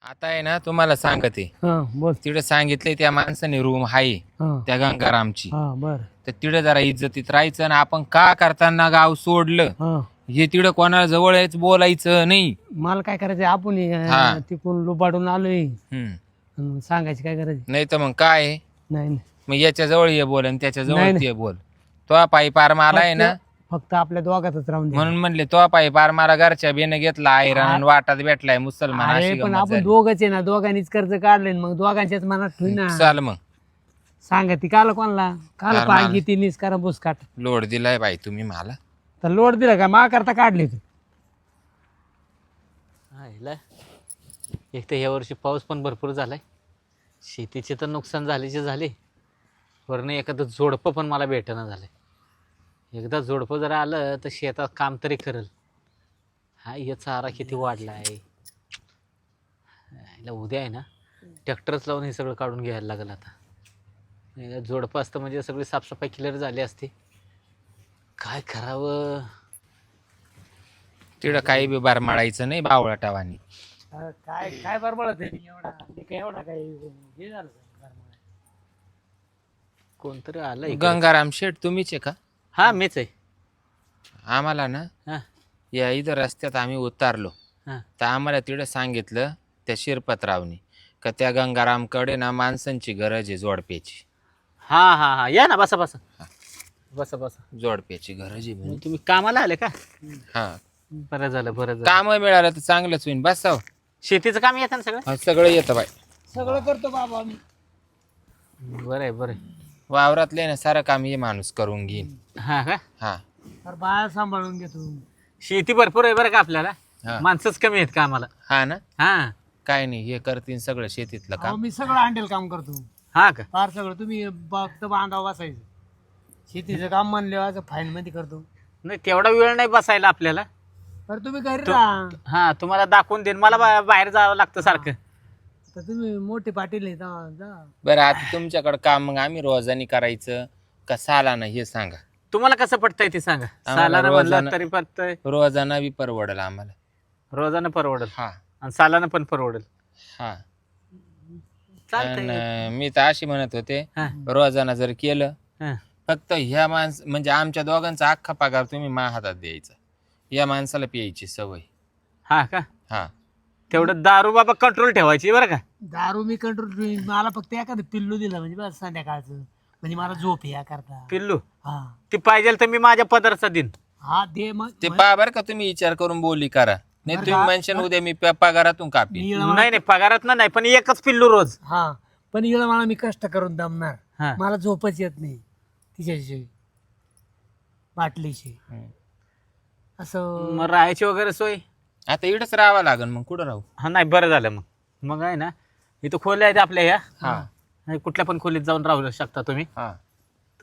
आता आहे ना तुम्हाला सांगते. बोल. तिकडे सांगितलंय त्या माणसाने रूम आहे त्या गंगारामची. बर. तर तिकडे जरा इज्जतीत राहायचं ना. आपण का करताना गाव सोडलं हे तिकडे कोणाला जवळ यायचं बोलायचं नाही. मला काय करायचं आपण हा. तिकडून लुबाडून आलोय सांगायची काय करायची नाही तर मग काय आहे? नाही मग याच्या जवळ ये बोल आणि त्याच्या नाही, जवळ नाही. ते बोल. तो पायी पार माला आहे ना फक्त आपल्या दोघातच राहून दे. म्हणून म्हणले तो पायी पार मारा घरच्या बेने घेतला आयरन वाटात भेटलाय मुसलमान अरे अशी पण गंमत आपण झाली. दोघच आहे ना दोघांनीच कर्ज काढले मग दोघांच्याच मनात ठेवी ना चाल मग सांगा ती काल कोणाला काल काल पागी ती निस्कारा बुसकाट लोड दिलाय बाई तुम्ही मला. तर लोड दिला का मा करता काढले तू एक तर या वर्षी पाऊस पण भरपूर झालाय, शेतीचे तर नुकसान झाल्याचे झाले, वरनं एखादं जोडपं पण मला भेटणं झालंय. एकदा जोडपं जर आलं तर शेतात काम तरी करल. हा हे चारा किती वाढला आहे. याला उद्या आहे ना ट्रॅक्टरच लावून हे सगळं काढून घ्यायला लागेल. आता जोडपं असतं म्हणजे सगळी साफसफाई क्लिअर झाली असती. काय करावं तिकडं काही बी बार मारायचं नाही बावळाटावानी. काय काय बरोबर एवढा काय हे झालं कोणतरी आलं इकडे. गंगाराम शेठ तुम्हीच आहे का? हा मीच आहे. आम्हाला ना हा या इथं रस्त्यात आम्ही उतारलो हा तर आम्हाला तिकडे सांगितलं त्या शिरपतरावनी का त्या गंगारामकडे ना माणसांची गरज आहे जोडप्याची. हा हा हा या ना बसा बसा बसा बसा. जोडप्याची गरज आहे म्हणे. मग तुम्ही कामाला आले का? हा बरं झालं बरं झालं. काम मिळालं तर चांगलंच होईल. बसाव शेतीचं काम येतं ना सगळं? सगळं येतं बाई. सगळं करतो बाबा मी बरं आहे बरं आहे. वावरातले ना सारं काम हे माणूस करून घेईन. हा का? हा तर बाया सांभाळून घेतो शेती भरपूर आहे बरं का आपल्याला, हा. माणसंच कमी आहेत कामाला. हा ना हा काय नाही हे करतील सगळं शेतीतलं अहो, काम. मी सगळं हँडल काम करतो हा का? फार सगळं तुम्ही फक्त बांधावं बसायचं शेतीचं काम म्हणलं फाईन मध्ये करतो नाही तेवढा वेळ नाही बसायला आपल्याला. तर तुम्ही घरी राहा हा तुम्हाला दाखवून देईन. मला बाहेर जावं लागतं सारखं. तर तुम्ही मोठे पाटील आहे जा बरं आता तुमच्याकडे काम मग आम्ही रोजानी करायचं का सालाना हे सांगा. तुम्हाला कसं पटतंय ते सांगा. आम्हाला सालानं म्हणलं रोजानं- तरी पटतंय, रोजाना बी परवडेल आम्हाला. रोजानं परवडेल हा आणि सालानं पण परवडेल. हा चालतंय. आणि मी तर अशी म्हणत होते हा रोजाना जर केलं हा फक्त ह्या म्हणजे आमच्या दोघांचा अख्खा पगार तुम्ही मा हातात द्यायचा. या माणसाला प्यायची सवय. हा का? हा तेवढं दारू बाबा कंट्रोल ठेवायची बरं का. दारू मी कंट्रोल मला फक्त एखादं पिल्लू दिलं म्हणजे बस संध्याकाळचं म्हणजे मला झोप या करता पिल्लू हा ती पाहिजे तर मी माझ्या पदरचा दिन. हा दे मग ते पा बरं का तुम्ही विचार करून बोली करा. नाही तुम्ही म्हणशान उद्या मी पगारातून कापी. मी नाही नाही पगारात नाही पण एकच पिल्लू रोज. हा पण इकडं मला मी कष्ट करून दमणार हा मला झोपच येत नाही तिच्याशी बाटलीशी असं मग राहायची वगैरे सोय? आता इकडंच राहावं लागेल मग कुठं राहू. हा नाही बरं झालं मग. मग आहे ना इथं खोल्या आहेत आपल्या ह्या. हा नाही, कुठल्या पण खोलीत जाऊन राहू शकता तुम्ही. हा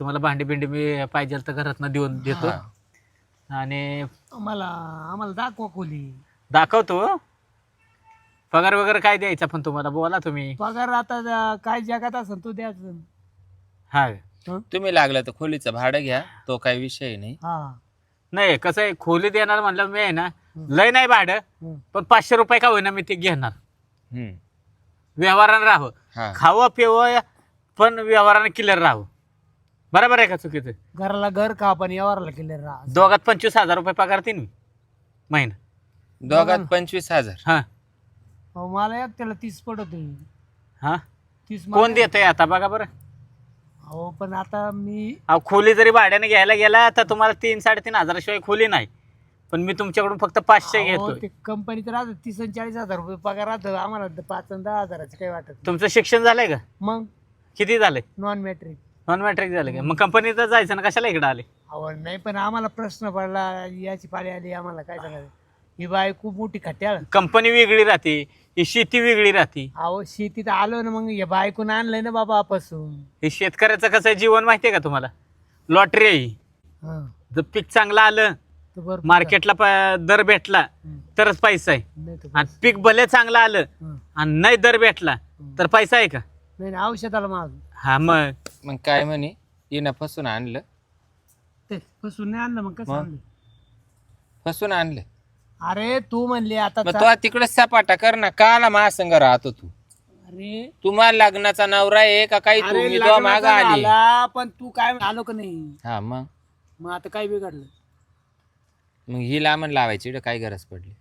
तुम्हाला भांडी बिंडी मी पाहिजे तर घरातनं देऊन देतो. हा. आणि आम्हाला दाखवा खोली दाखवतो. पगार वगैरे काय द्यायचा पण तुम्हाला बोला तुम्ही. पगार आता काय जगात असेल तो द्यायचं हा तुम्ही लागलं तर खोलीचं भाडं घ्या. तो काही विषय नाही. हा नाही कसं आहे खोली देणार म्हणलं मी आहे ना लय नाही भाडं हं. पण 500 रुपये का होईना मी ते घेणार. हम्म. व्यवहारानं राहावं, हा खावं पिवं पण व्यवहारानं क्लिअर राहावं. बरोबर आहे का चुकीचं? घराला घर का पण यावरला केले राहा दोघात 25,000 रुपये पगार देईन मी महिना. दोघात 25,000. हा अहो, मला एक त्याला 30 पडत हा 30 कोण देतंय आता बघा बरं. हो पण आता मी अहो खोली जरी भाड्याने घ्यायला गेला तर तुम्हाला 3-3.5 शिवाय खोली नाही. पण मी तुमच्याकडून फक्त 500 अहो, घेतो. ते कंपनीत राहत 30 आणि 40,000 रुपये पगार राहतं आम्हाला 5 आणि 10,000 काही वाटत नाही. तुमचं शिक्षण झालंय का? मग किती झालंय? नॉन मॅट्रिक नॉन मॅट्रिक झालं का? मग कंपनीत जायचं ना कशाला इकडे आले? आवड नाही पण आम्हाला प्रश्न पडला याची पाळी आली आम्हाला काय सांगायचं ही बाई खूप मोठी खट्याळ कंपनी वेगळी राहते, ही शेती वेगळी राहते. अहो शेतीत आलो ना मग या बायकून आणलंय ना बाबा पासून हे शेतकऱ्याचं कसं आहे जीवन माहितीये का तुम्हाला? लॉटरी आहे ही. जर पीक चांगलं आलं मार्केटला दर भेटला तरच पैसा आहे. आणि पीक भले चांगलं आलं आणि नाही दर भेटला तर पैसा आहे का? नाही औषधाला माग हा मग काय म्हणे येणं फसून आणलं. ते पासून नाही आणलं मग कसं मग? आणलं फसून आणलं. अरे तू म्हणली आता मग तो तिकडे सपाटा कर ना, काला महासंघ राहतो तू. अरे तुम्हाला लग्नाचा नवरा आहे का काही? अरे तुम्ही तो माग लग्नाचा आली. झाला, पण तू काय आलो का नाही? हा मग आता काय बिघडलं? मग ही लांबण लावायची इकडं काय गरज पडली?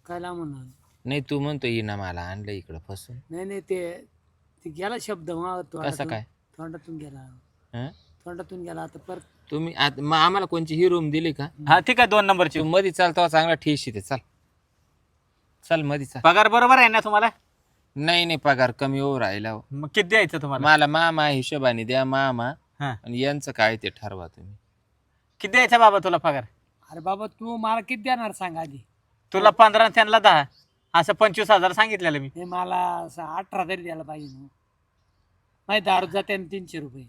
काय म्हणणार? नाही तू म्हणतो हिनं मला आणलं इकडं फसून. नाही ते गेला शब्द कसं काय? तोंडातून गेला. हं? तोंडातून गेला आता परत. तुम्ही मग आम्हाला कोणची ही रूम दिली का? हा ठीक आहे 2 नंबरची. तू मध्ये चालतो चांगला ठेशी ते. चल चल मध्ये चाल. पगार बरोबर आहे ना तुम्हाला? नाही पगार कमी होऊ राहिला हो. मग किती द्यायचं तुम्हाला? मला मामा हिशोबाने द्या मामा. हा आणि यांचं काय ते ठरवा तुम्ही. किती द्यायचा बाबा तुला पगार? अरे बाबा तू मला किती देणार सांग आधी. तुला 15 त्यांना 10 असं 25,000 सांगितलेलं मी. हे मला असं 18 तरी द्यायला पाहिजे ना. माहिती दारू जाते 300 रुपये.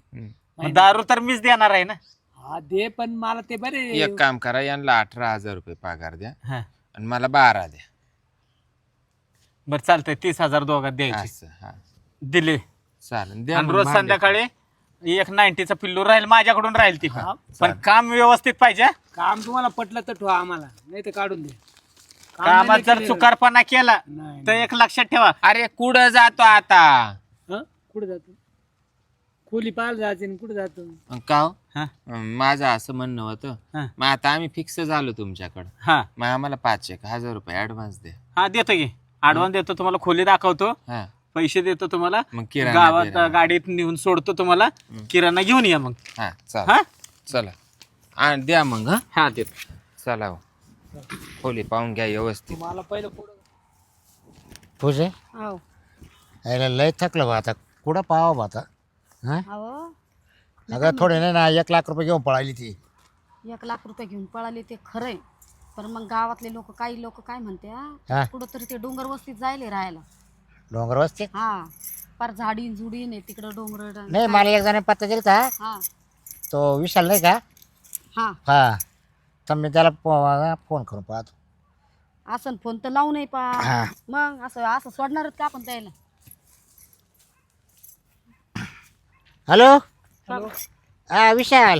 मग दारू तर मीच देणार आहे ना. हा दे, पण मला ते बरे. एक काम करा, यांना 18,000 रुपये पगार द्या हा आणि मला 12 द्या. बरं चालतंय 30,000 दोघात द्यायचे. असं हा दिले. चालेल द्या. आणि मग रोज भांडे. संध्याकाळी एक 90चा पिल्लू राहील माझ्याकडून राहील ती. हा, पण काम व्यवस्थित पाहिजे हा. काम तुम्हाला पटलं तर ठेवा आम्हाला, नाही तर काढून दे. काम कामात नाही जर केलं- चुकारपणा केला नाही, तर एक लक्षात ठेवा. अरे कुठं जातो आता? हं? कुठे जातो? खोली पाहायला जायचे. कुठे जातो? मग का हो? हा माझं असं म्हणणं होतं, हा मग आता आम्ही फिक्स झालो तुमच्याकडं. हा मग आम्हाला 5,000 रुपये ऍडव्हान्स द्या. हा देतो की ऍडव्हान्स देतो तुम्हाला. खोली दाखवतो, हा पैसे देतो तुम्हाला. मग किराणा गावात बिराणा. गाडीत नेऊन सोडतो तुम्हाला. किराणा घेऊन या मग. हा चला हा चला आणि द्या मग. हा हा देतो. चला हो. खोली पाहून घ्या व्यवस्थित. मला पहिलं पुढं. पूजे हो यायला लय थकलं बा आता. कुठं पाहावं बा आता? हां अहो अगं थोडे नाही ना 1,00,000 रुपये घेऊन पळाली ती. 1,00,000 घेऊन पळाले ते खरंय, पण मग गावातले लोक, काही लोक काय म्हणते हा. कुठं तरी ते डोंगर वस्तीत जायले राहायला. डोंगर वस्ती हा फार झाडीन झुडीन आहे तिकडं डोंगर. नाही, मला एक जण पत्ता दिला होता. हा तो विशाल नाही का? हा हा, तर मी त्याला फोन करून पाहतो. असं फोन तर लावू नाही पा. हा. मग असं असं सोडणारच का आपण त्याला? हॅलो हॅलो, हा विशाल,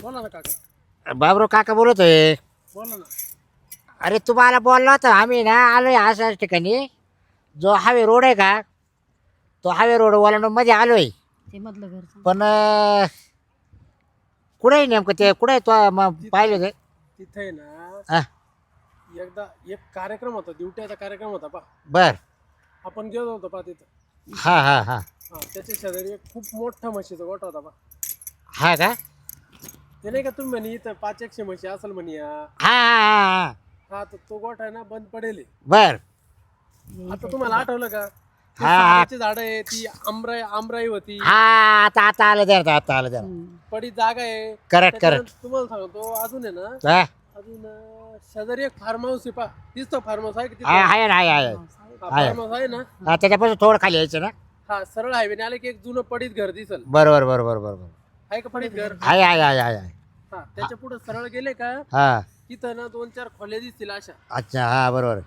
बोला ना काका. बाबरो काका बोलतोय. बोला ना. अरे तुम्हाला बोललो होता आम्ही ना, आलोय अशाच ठिकाणी. जो हायवे रोड आहे का, तो हायवे रोड मध्ये आलोय. ते मधलं घर पण कुठे आहे नेमकं ते? कुठे आहे तो? मग पाहिलं ते. तिथे आहे ना, हा एकदा एक कार्यक्रम होता, ड्युटीचा कार्यक्रम होता पा. बर. आपण गेलो होतो पा तिथं. हा हा हा हा, त्याच्या शेजारी एक खूप मोठा म्हशीचा गोठा होता पा. हा का? ते नाही का तुम्ही म्हणे इथं 500 म्हशी असेल म्हणे या. हा हा हा हा, तर तो गोठा आहे ना बंद पडेल. बर. आता तुम्हाला आठवलं का? ते हा. सागाची झाडं आहे, ती आमराई होती. हा आता आलं द्या, आता आलं द्या. पडी जागा आहे. करेक्ट त्याच्यानंतर तुम्हाला सांगतो अजून आहे ना, हा अजून शेजारी एक फार्म हाऊस आहे पा. दिसतो फार्म हाऊस आहे की हा, आहे ना, आहे फार्म हाऊस आहे ना. हा, त्याच्यापासून थोडं खाली यायचं ना. हा, सरळ हायवेने आले की एक जुनं पडीत घर दिसल. बरोबर बरोबर बरोबर. आहे का पडीत घर? आहे आहे आहे आहे आहे. हा, त्याच्या पुढे सरळ गेले का, हा तिथं ना 2-4 खोल्या दिसतील. अशा अच्छा, हा बरोबर.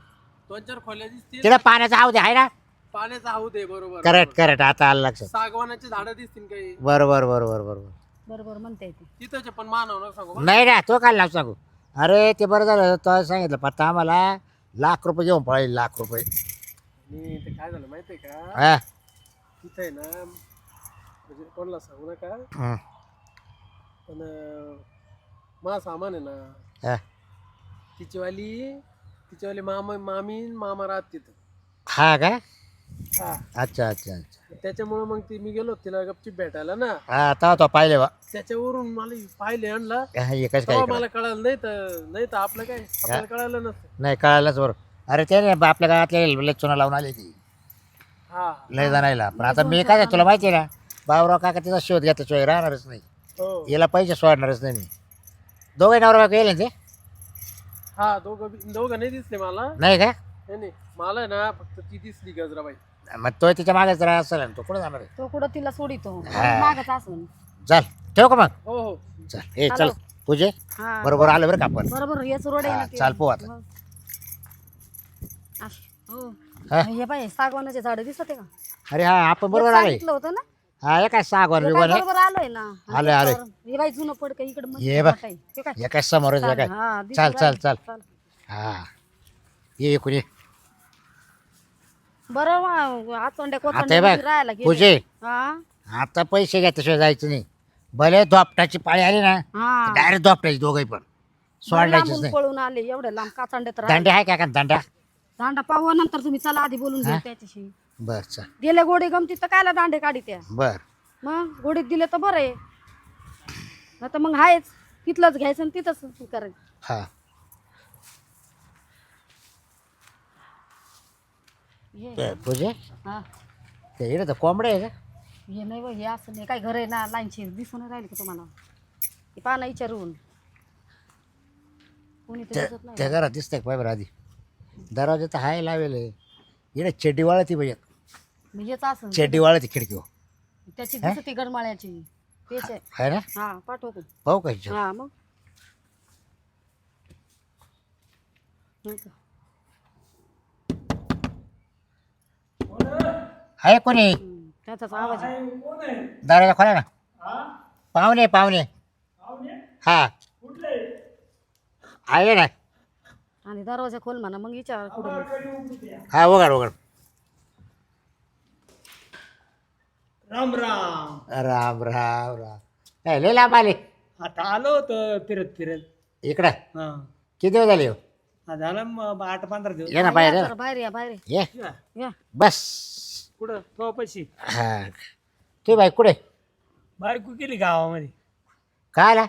2-4 खोल्या दिसतील. तिथं पाण्याचा हाव आहे ना. पाण्याचा हौद आहे. बरोबर. करेक्ट करेक्ट, आता आलं लक्षात. सागवानाची झाडं दिसतील काही. बरोबर बरोबर बरोबर. बरोबर म्हणते ते. तिथंचे पण मानव सांगू बा. नाही ना, तो काय नाव सांगू. अरे ते बरं झालं तो सांगितलं पत्ता आम्हाला. ₹1,00,000 घेऊन पळाली, ₹1,00,000. आणि ते काय झालं माहितीये का, हा तिथं आहे ना, म्हणजे कोणाला सांगू नका, हं. पण मा सामान आहे ना, हा. तिच्यावाली मामी मामा राहत तिथं. हा का? हा, अच्छा अच्छा अच्छा. त्याच्यामुळे मग मी गेलो तिला गपचीप भेटायला ना. हा, आता तो पाहिले बा. त्याच्यावरून मला पाहिले आणला. हा, एकच तेव्हा काय मला कळालं. नाही तर आपलं काय, आपल्याला कळालं नसतं. नाही, कळालंच बरोबर. अरे ते नाही, आपल्या गावातल्या लय चुना लावून आली ती हा, लय जाणायला. पण आता मी काय तुला माहिती आहे ना, बाबराव काका तिचा शोध घेतल्याशिवाय राहणारच नाही. हो. याला पैसे सोडणारच नाही मी. दोघे नवरा बायको येईल ना ते? हा, दोघं नाही दिसले मला. नाही का? नाही, मला ना फक्त ती दिसली गजराबाई. मग तो तिच्या मागेच राहा असेल ना, तो कुठे जाणार आहे? तो कुठं तिला सोडितो हा. मागच असून. चल ठेव का मग? हो हो. चल ए चल हॅलो. पूजे, हा बरोबर आलं बरं का आपण. बरोबर हेच रोड आहे हा, ना ते. चाल पोहू आता. हो. हो हा? हे बाई सागवानाचे झाड दिसत आहे का? अरे हा, आपण बरोबर एक आलोय. सांगितलं होतं ना. हा, हे काय सागवान हे काय बिगवान आहे. बरोबर आलोय ना. आलोय, आलोय. हे बाई जुनं पड का इकडे ये बा. हे काय हे काय समोरच हे काय. हा, दिसू चाल चाल राहिलं. चाल. चाल. हा ये कुणी बरं आचोंड्या आता हे कोचोंड्या बघ राहायला गेले. पूजे हा आता पैसे घेतल्याशिवाय जायचं नाही. भले दोपटाची पाळी आली ना हा डायरेक्ट दोपटाची दोघही पण सोडायचीच लांबून नाही. पळून आले एवढे लांब काचांड्यात दांडे आहे का दांड्या? दांडा पाहू नंतर तुम्ही चला आधी बोलून घेऊ त्याच्याशी. बर चल दिले गोडे गमती तर कायला दांडे काढी त्या बर मग गोडीत दिले तर बरं आहे. आता मग आहेच तिथलंच घ्यायचं आणि तिथंच करायचं. हा हे पूजे हा ते इकडे तर कोंबडे आहे का? हे नाही हे असं नाही काय घर आहे ना लाईनची दिसून राहील का तुम्हाला ते पाना विचारून कोणी ते दिसत नाही. त्या घरात दिसतंय का पाय आधी दरवाजा तर हाय लावेल इकडे चेड्डी वाळती पाहिजे. मग हेच असं चेड्डी वाळती खिडकीवर त्याची दिसती गडमाळ्याची तेच आहे. आहे ना? हा पाठवतो. पाहू का हिच्यात? हा मग हो का? आहे कोणी? त्याचाच आवाज आहे. दरवाजा खोला ना. पाहुणे पाहुणे हा आहे ना. आणि दरवाजा खोल म्हणा मग विचार कुठे हा उघड उघड. राम राम. राम राम राम. काय लय लांब आले आता आलो होतं फिरत फिरत. इकडं. हा किती दिवस झाले हो? झालं मग 8-15 दिवस. ये ना बाहेर ये ना. बाहेर या बाहेर ये या बस. कुठं तो पैसे हा तू बाई कुठे बायको गेली गावामध्ये. काय आला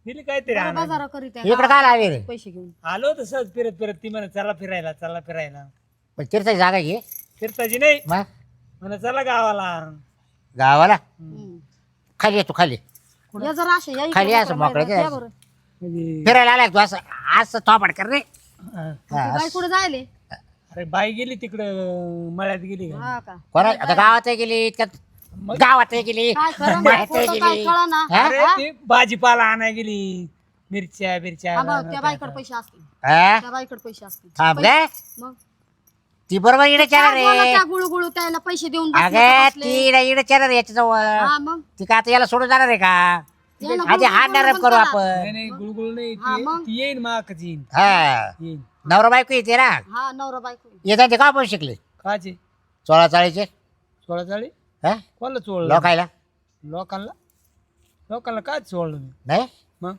गेली काहीतरी आणायला. बाजार करीत आहे. इकडं काय आले रे? पैसे घेऊन आलो होतं सहज फिरत फिरत. ती म्हणा चला फिरायला चला फिरायला. पण तीर्थाची जागा घे फिरताची नाही मग म्हणा चला गावाला. गावाला हम्म. खाली ये तू खाली या जरा असे या इकडे खाली असं मोकळं मोकळं बाहेर. ते. या बरं. म्हणजे फिरायला आलाय तू असं असं थोपाड कर रे. हा. ते बाई कुठे जायले अरे बाई गेली तिकडं मळ्यात गेली का. हा का कोणा आता गावात गेली इतक्यात गावात गेली काय खरं माहित खोटं काय गेली कळा ना हा? अरे ती भाजीपाला आणाय गेली. मिरच्या बिरच्या त्या बाईकडे पैसे असतील हा? त्या बाईकडे पैसे असतील थांब रे मग ती बरोबर इकडे चालर काय बोला रे. त्या गुळू त्याला पैसे देऊन बसले अगे का ती बसले? इकडे चालर याच्या जवळ. हा मग ती का आता याला सोडून जाणार आहे का? याला आधी गुळगुळ हात डायरेक्ट पण करू करा. आपण. नाही नाही गुळगुळ नाही. हा, मग? ती येईन माकच येईन हा येईन. नवरा बायको येते ना. हा नवरा बायको येतात ते का पण शिकले काचे 16 सोळा चाळी हा कोणाला चोळलं. लोकायला लोकांना लोकांना काय चोळलं मी. नाही मग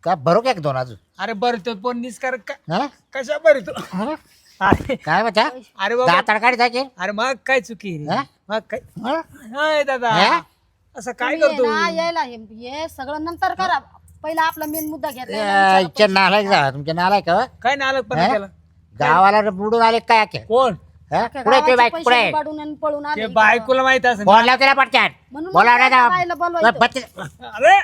का भरू का एक दोन अजून अरे बरं तो पण निस्कार हा? कशा बरं तो. अरे काय म्हणता अरे बाबा दाताड काढी जायचे अरे मग काय चुकी रे. हा? मग काय हा? हाय दादा हा? असं काय तुम्ही करतो. आहे ना, यायला हे सगळं नंतर करा पहिला आपला मेन मुद्दा घ्या इच्छा नालायक जा तुमच्या नालायक का काय नालक पण हा? केला. गावाला बुडून आले काय अख्खे? कोण हा? कुठे ते बाईक कुठे पाडून आणि पळून आले ते बायकोला माहित असं. फोन लाव त्याला पटक्यान म्हणून बोला मग नाही त्या बाईला बोलवायचं. अरे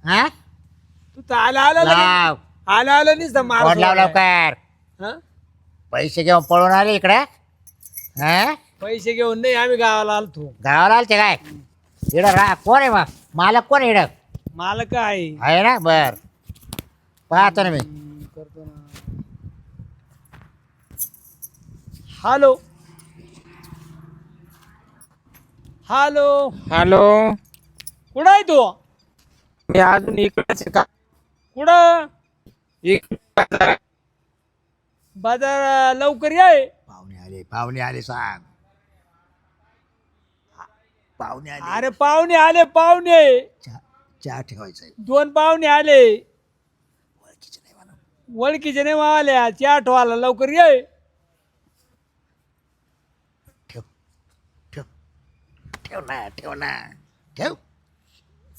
हा तू तर आला आला लगेच. लाव आला आला नुसतं मार फोन लाव सोडलाय. लवकर हा? पैसे घेऊन पळून आले इकडे हा पैसे घेऊन नाही आम्ही गावाला आलतो. गावाला आलते काय इड रा कोण आहे मग मालक कोण इड मला काय आहे ना बर पाहतो ना मी करतो ना. हॅलो हॅलो हॅलो कुठं आहे तू. मी अजून इकडच का कुठं इकडं बाजार लवकर ये. पाहुणे आले सांग पाहुणे आले अरे पाहुणे आले पाहुणे. चहा ठेवायचा 2 पाहुणे आले. ओळखीचे नाही आल्या. चहा ठेवायला लवकर ये. ठेव ठेव ठेव ना ठेव ना ठेव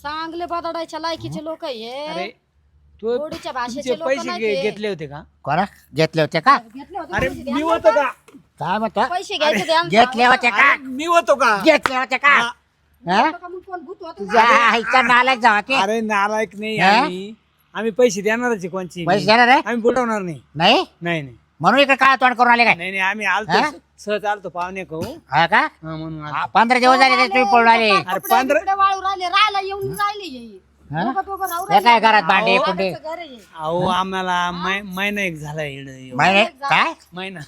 चांगले बदडायच्या लायकीचे लोक अरे हे तू गोडीच्या भाषेचे तुमचे लोक पैसे नाही ते. घेतले होते का. कोणा घेतले होते का घेतले होते अरे पैसे मी द्या. होतो का. काय म्हणतो पैसे घ्यायचे द्या ना. घेतले होते का अरे, मी होतो का. घेतले होते का हा? होतं का मग कोण भूत होतं? तुझ्या आईचा नालायक जावा की अरे नालायक नाही हा? आम्ही पैसे देणारच आहे कोणची पैसे देणार आहे आम्ही बुडवणार नाही. नाही नाही नाही म्हणून इकडे काय तोंड करून आले काय नाही नाही आम्ही हा? आलतो सहज आलतो पाहुणे कहू हा का म्हणून आलतो. 15 दिवस झाले ते तुम्ही पळून आले अरे कपडे 15 बिपडे वाळू राहिले राहायला येऊन राहिले हे. हा? दोघं राहू हे काय राहिले. घरात भांडे अहो, कुंडे भाड्याचं घर आहे हे. अहो आम्हाला महिना एक झाला इकडं. महिने काय महिना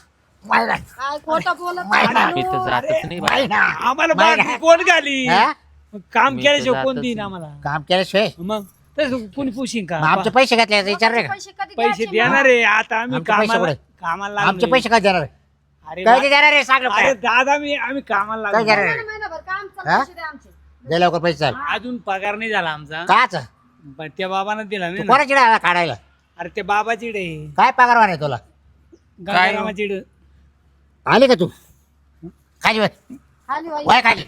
महिना काय खोटं बोलत महिना. नाही. इथं जातच नाही बा. महिना आम्हाला महिना. बाकी कोण घाली. हा? मग काम मी केल्याशिवाय तर कोण जातच देईन नाही. आम्हाला. काम केल्याशिवाय मग तसं कोणी पुशिंग का. मग आमचे पैसे घेतले विचार रे का पैसे कधी पैसे द्यायचे देणार आहे आता आम्ही आमचे पैसे कामाला कुठे? कामाला आमचे लागलोय. पैसे काय देणार अरे काय देणार रे सांग अरे दादा आम्ही कामाला काय लागलो. देणार रे? महिनाभर काम हा? पैसे द्या आमचे. दे लवकर पैसे चाल अजून पगार नाही झाला आमचा काच पण त्या बाबानं दिला नाही ना. कोणाची डाळ काढायला अरे ते बाबाची डे काय पगार आहे तुला गंगारामाची डे. आली का तू खाली बस. खाली वाई. वय खाली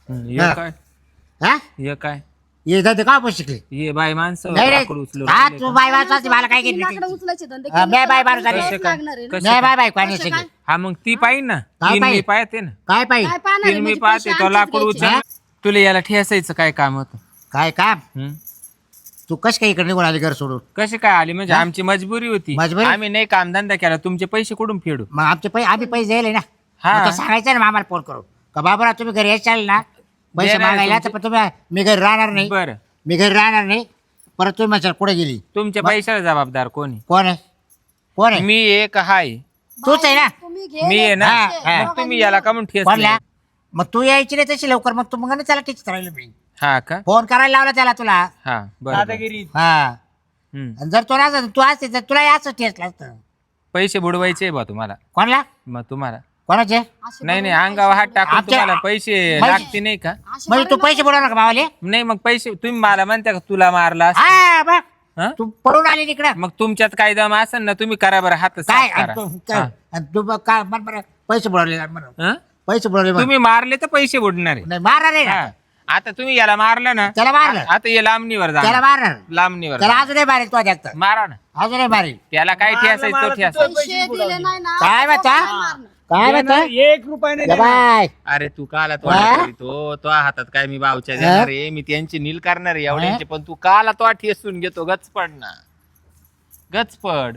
हे हा. काय हा हे काय ये जाते का पण शिकले हे बाय माणसं नाही रे लाकूड उचलून हा राहिले तू का? बाय वाचवायची मला काय तुम्ही केली लाकडं उचलायचे धंदे हा, केले मी तर बाय बार तुम्हाला झाली. करावंच लागणार आहे ना. कसं नाही बाय बाय कोणी कसं शिकले काय? हा मग ती पाहिजे ना काय तीन मी पाहिजे? पाहते ना काय पाहिजे काय पाहणार आहे? तीन मी म्हणजे पाहते पैसे तो आमचेच लाकूड घ्यायचे. उचल तुला याला ठेसायचं काय काम होतं काय काम हं? तू कश काय इकडे निघून आली घर सोडून कशी काय आली म्हणजे आमची मजबुरी होती मजबुरी? आम्ही नाही कामधंदा केला तुमचे पैसे कुठून फेडू मग आमचे पैसे आम्ही पैसे द्यायले ना हा. मग तो सांगायचं ना आम्हाला फोन करून का बाबा तुम्ही घरी यायचं ना पैसे देणार मागायला तुमचे- तर पण तुम्ही मी घरी राहणार नाही बरं मी घरी राहणार नाही परत तुम्ही माझ्या कुठे गेली तुमच्या पैशाला जबाबदार कोणी कोण आहे कोण आहे मी एक हाय तूच आहे ना तुम्ही मी आहे ना हा, हा. मग तुम्ही याला का म्हणून ठेस कोणला मग तू यायची नाही तशी लवकर मग तू मग नाही त्याला टीच राहिलं मी हा का फोन करायला लावला त्याला तुला हा बरं, बरं दादागिरी हा हं. आणि जर तो नसता तू असते तर तुला याच टेस्ट असतं पैसे बुडवायचे बा तुम्हाला कोणला मग तुम्हाला कोणाचे नाही नाही अंगावर हात टाकून आमच्या- तुम्हाला पैसे पैसे- लागते नाही का म्हणजे तू पैसे बुडवणार का मावाले नाही मग पैसे तुम्ही मला म्हणता का तुला मारला असं? हा बघ हं? तू पळून आली तिकडं मग तुमच्यात काय दम असेल ना तुम्ही करा बरं हात काय साफ आणि करा. तू हा. आणि तू बघ काय म्हण बरं पैसे बुडवले म्हणून हं? पैसे बुडवले म्हण. तुम्ही मारले तर पैसे बुडणार आहे नाही मारणार आहे ना हा. आता तुम्ही याला मारलं ना त्याला मारलं आता हे लांबणीवर त्याला जा मारणार लांबणीवर त्याला जा. अजूनही मारेल तो जास्त मारा ना अजूनही मारेल त्याला काय ठेसायचं तो ठेस पैसे दिले नाही ना काय म्हणता काय म्हणता 1 रुपया नाही या देणार. बाय अरे तू काला तो हा? तो हातात काय मी बावच्या देणार आहे मी त्यांची नील करणार आहे एवढ्यांचे पण तू काला तो ठेसून घेतो गचपड ना गचपड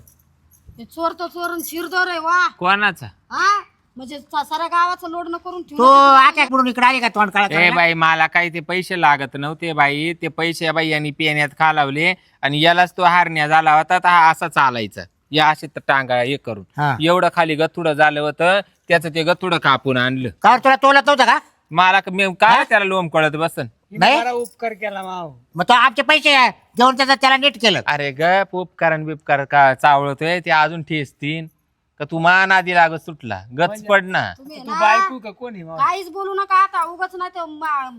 हे चोर तो चोर आणि शिरदोर आहे वा कोणाचा हा म्हणजे साऱ्या गावाचं लोडणं करून तू ठेवलं आट्या बुडून इकडे आली का तोंड ए काळा बाई मला काही ते पैसे लागत नव्हते बाई ते पैसे बाई यांनी पेण्यात खालावले आणि यालाच तो हारण्या झाला होता तर हा असा चालायचा या असे तर टांगा हे करून हा. एवढं खाली गथुडं झालं होतं त्याचं ते गथुडं कापून आणलं का तुला तोलत नव्हतं का मला मी काय त्याला लोम कळत बसन हिने नाही? बरा उपकार केला माव. मग तो आमचे पैसे देऊन त्याला नीट केलं अरे ग उपकारण बिपकार का चावळतोय ते अजून ठेसतीन का तू मान आधी लागत सुटला गचपड ना तुम्ही तू ना बायको का कोणी माव? काहीच बोलू नका आता उगाच नाही ते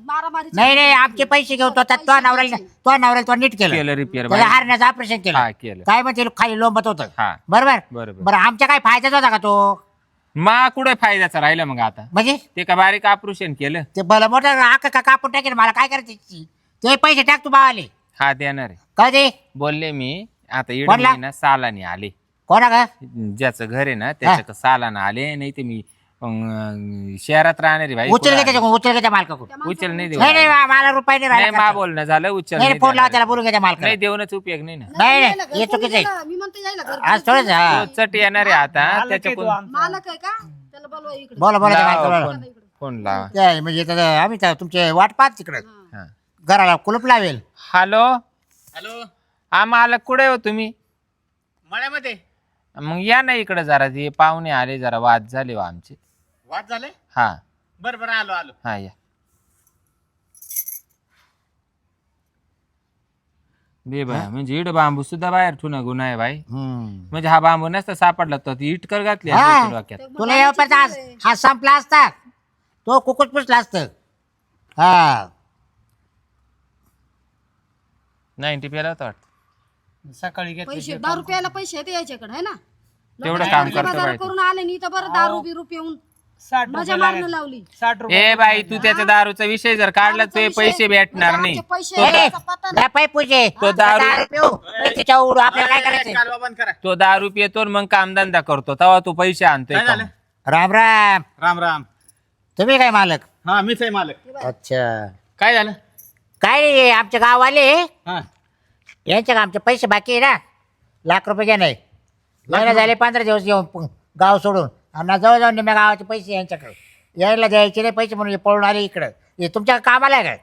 मारामारी नाही नाही आमचे पैसे घेऊन तो नवऱ्याला तो नीट केलं केलं रिपेअर त्याला हारण्याचं ऑपरेशन हा केलं केलं काय म्हणते खाली लोंबत होतं हा बरोबर बरोबर बरं आमच्या काय फायद्याचा होता का तो मा कुठे फायद्याचा राहिला मग आता म्हणजे ते का बारीक ऑपरेशन केलं ते भलं मोठं आका का कापून टाकेल मला काय करायचं त्याची? ते पैसे टाक तू बावाले हा देणार आहे कधी बोलले मी आता कोणला? इडली ना सालाने आले कोणा का ज्याचं घर आहे ना त्याच्या सालाने आले नाही ते मी शहरात राहणारी भाई उचल घे उचल घे त्या मालकाकडून उचल नाही देऊ नाही नाही मला रुपये नाही नाही राहिला मा खर्च. बोलणं झालं उचल नाही नाही फोन लावा देणार. त्याला बोलून घ्या त्या मालकाला नाही देऊनच उपयोग नाही ना नाही यायला नाही घर हे कोणी चुकीचं आहे गेलं? मी म्हणते यायला घर आज थोडंच हा. तो चट येणार आहे आता मालक आहे तो त्याच्याकडून आमचा. मालक आहे का त्याला बोलवा इकडे बोला बोला त्या लावा मालकाला फोन. फोन लावा काय म्हणजे आता आम्ही तर तुमचे वाट पाहत तिकडे हा. घराला कुलूप लावेल हॅलो हॅलो हा मालक कुठे हो तुम्ही मळ्यामध्ये मग या ना इकडे जरा ते पाहुणे आले जरा वाद झाले हो आमचे वाद झाले हा बरं बरं आलो आलो हा या दे बाय म्हणजे इड बांबू सुद्धा बाहेर ठुना गुन्हा आहे बाई म्हणजे हा बांबू नसता सापडला तर ती इटकर घातली हा. असती डोक्यात तुला येऊपर्यंत आज हा संपला असता तो कुकुट पुसला असत हा 90 पेला होता वाटतं सकाळी घेतले पैसे 10 रुपयाला पैसे येते याच्याकडे आहे ना तेवढं काम करतो बाजार बाई करून आले नी तर बरं दारू बिरू पिऊन 60 मजा रुपये मारणं लागायचे. लावली 60 रुपये ए बाई तू त्याच्या दारूचा विषय जर काढला ते पैसे भेटणार नाही आमचे पैसे यायचा पत्ता नाही. पाय पूजे तो दारू पिऊ त्याच्या उडू आपल्याला काय करायचं कालवा बंद करा तो दारू पितो आणि मग कामधंदा करतो तेव्हा तू पैसे आणतोय काय का? झालं? राम राम राम राम तुम्ही काय मालक हा मीच आहे मालक अच्छा काय झालं काय नाही आमच्या गाववाले हा यांच्या आमचे पैसे बाकी आहे ना ₹1,00,000 घ्या नाही महिना झाले 15 दिवस येऊन गाव सोडून आणि जवळजवळ निम्या गावाचे पैसे यांच्याकडे यायला द्यायचे नाही पैसे म्हणून हे पळून आले इकडं हे तुमच्या कामाला आहे काय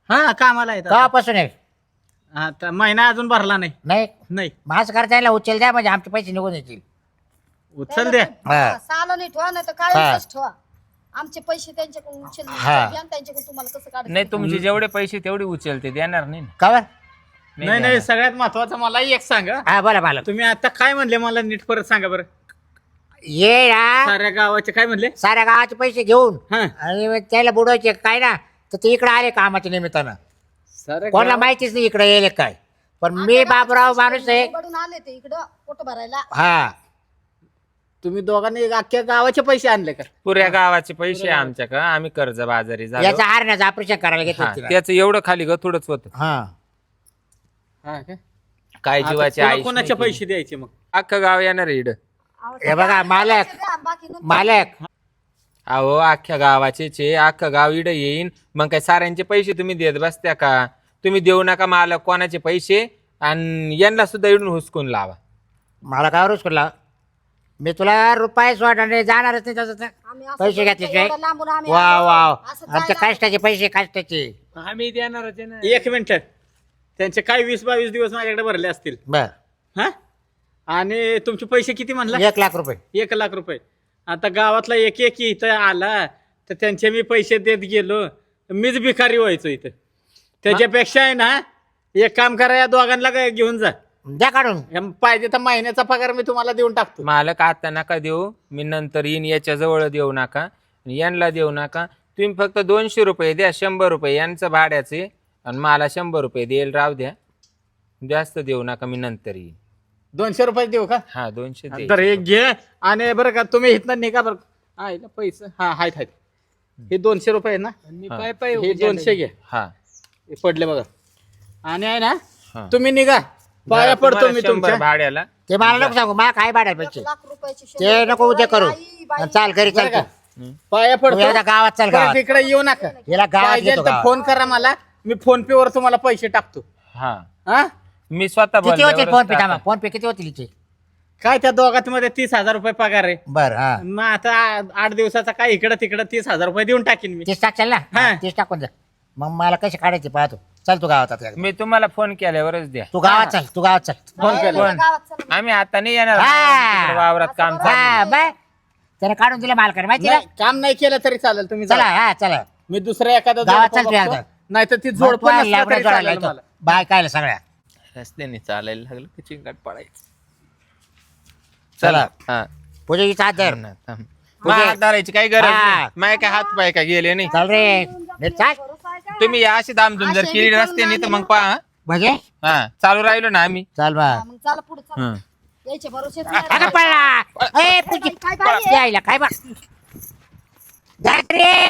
हा कामाला येतात गावापासून आहे आता महिना अजून भरला नाही नाही नाही मग असं करता यायला उचल द्या म्हणजे आमचे पैसे निघून येतील उचल द्या हा. साला नाही ठेवा नाही तर हा. काय ठेवा आमचे पैसे त्यांच्याकडून उचल हा. घ्या आणि त्यांच्याकडून तुम्हाला कसं काढायचं नाही तुमचे जेवढे पैसे तेवढे उचलते देणार नाही ना. का बरं नाही नाही, सगळ्यात महत्वाचं मला एक सांगा, हा बोला मला तुम्ही आता काय म्हणले मला नीट परत सांगा बरं. ये ना साऱ्या गावाचे काय म्हणले? साऱ्या गावाचे पैसे घेऊन हा. आणि मग त्याला बुडवायचे काय ना, तर ते इकडे आले कामाच्या निमित्तानं. साऱ्या कोणाला गाव- माहितीच नाही इकडे येईल काय, पण मी बाबूराव माणूस आहे. उघडून आले ते इकडं पोट भरायला. हा तुम्ही दोघांनी अख्ख्या गावाचे पैसे आणले का? पुऱ्या गावाचे पैसे आमच्याकडे, आम्ही कर्ज बाजारी झालो. याचा हारण्याचं ऑपरेशन करायला हा, घेतलं तिला. त्याचं एवढं खाली थोडंच होतं. हा हा काय? काय आता जीवाचे कोणा- आयुष्य कोणाचे नाही पैसे द्यायचे मग? अख्खं गाव येणार आहे इकडं. हे बघा मालक बाकी नंतर मालक अहो अख्ख्या गावाचे अख्खं गाव इडं येईन, मग काय साऱ्यांचे पैसे तुम्ही देत बसत्या का? तुम्ही देऊ नका मला कोणाचे पैसे, आणि यांना सुद्धा इडून हुसकून लावा. मला काय रुस करला, मी तुला रुपये सोडणार जाणारच नाही तसं तर. आम्ही असं पैसे करतो, घेतल्याशिवाय एवढं लांबून आम्ही वा आलो. वा असं आमच्या जायला- कष्टाचे पैसे कष्टाचे. आम्ही देणारच आहे ना. एक मिनिट, त्यांचे काय 20-22 दिवस माझ्याकडे भरले असतील. बर हा, आणि तुमचे पैसे किती म्हणला? 1,00,000 रुपये. 1,00,000 रुपये. आता गावातला एक इथं आला तर त्यांचे मी पैसे देत गेलो, मीच भिकारी व्हायचो इथं. त्याच्यापेक्षा आहे ना, एक काम करा, या दोघांना घेऊन जा. द्या काढून. पाहिजे तर महिन्याचा पगार मी तुम्हाला देऊन टाकतो. मालक आता नका देऊ, मी नंतर येईन. याच्या जवळ देऊ नका, यांना देऊ नका. तुम्ही फक्त 200 रुपये द्या, 100 रुपये यांचं भाड्याचे, आणि मला 100 रुपये देईल, राव द्या. जास्त देऊ नका, मी नंतर येईन. 200 रुपये देऊ का? हा 200 दे. तर एक घे, आणि बरं का तुम्ही इथनं निघा बरं. आहे ना पैसे? हा आहेत आहेत. हे 200 रुपये आहे ना, मी पाय पाय हे 200 घे. हा हे पडले बघा. आणि आहे ना, हा. तुम्ही निघा, पाया पडतो तुम्हाला मी 100 तुमच्या. भाड्याला. ते मला नको सांगू, मला काय भाड्याला पैसे 1,00,000 रुपयाची ते शंभर नको उद्या करू. आई, बाई. चाल घरी चाल बरं का? तू. पाया तू एकदा पडतो. गावात चाल परत गावात. इकडे येऊ नका. याला गावात पाहिजे घेतो तर गावात. फोन करा मला, मी फोन पे वर तुम्हाला पैसे टाकतो. हा हा, मी स्वतः किती होतील बोलल्यावरच फोन पे? टाका. थांबा, फोन पे किती होतील हिचे? काय त्या दोघात मध्ये 30,000 रुपये पगार आहे. बर हा मग आता 8 दिवसाचा काय इकडं तिकडं 30,000 रुपये देऊन टाकीन मी. 30 टाकशाल ना? हा. 30 टाकून जा. मग मला कसे काढायचे पाहतो. चल तू गावात आता. मी तुम्हाला फोन केल्यावरच द्या. तू गावात चल, तू गावात चल. फोन केला. फोन. गावात चला. आम्ही आता नाही येणार, हा. तिकडे वावरात काम चालू. हा बाय, त्याने काढून दिलं मालकाने माहिती नाही, ना. काम नाही केलं तरी चालेल, तुम्ही चला चला. हा चला. मी दुसऱ्या एखादा गावात चल तू एकदा. नाही तर ती मग जोड तू पण आहे, नसलं लाकडं तरी जोडायला चालेल येतो. मला. बाय कायला सगळ्या. रस्त्याने चालायला लागलं की चिंगाट पडायचं. चला. हा पूजा हिचा हात धर. थांब. मग हात धरायची काही गरज हा. नाही. माय काय हात पाय काय गेले नाही. चल रे नीट चाल. भरोसा आहे का? तुम्ही या अशी दामधूम जर केली रस्त्याने तर मग पहा. म्हणजे हा चालू राहिलो ना आम्ही. चल बा. हा, मग चला पुढे चला. हं. यायचे भरोसे अगं पळा. ए पूजी काय बाई आहे? यायला काय बा. धर रे.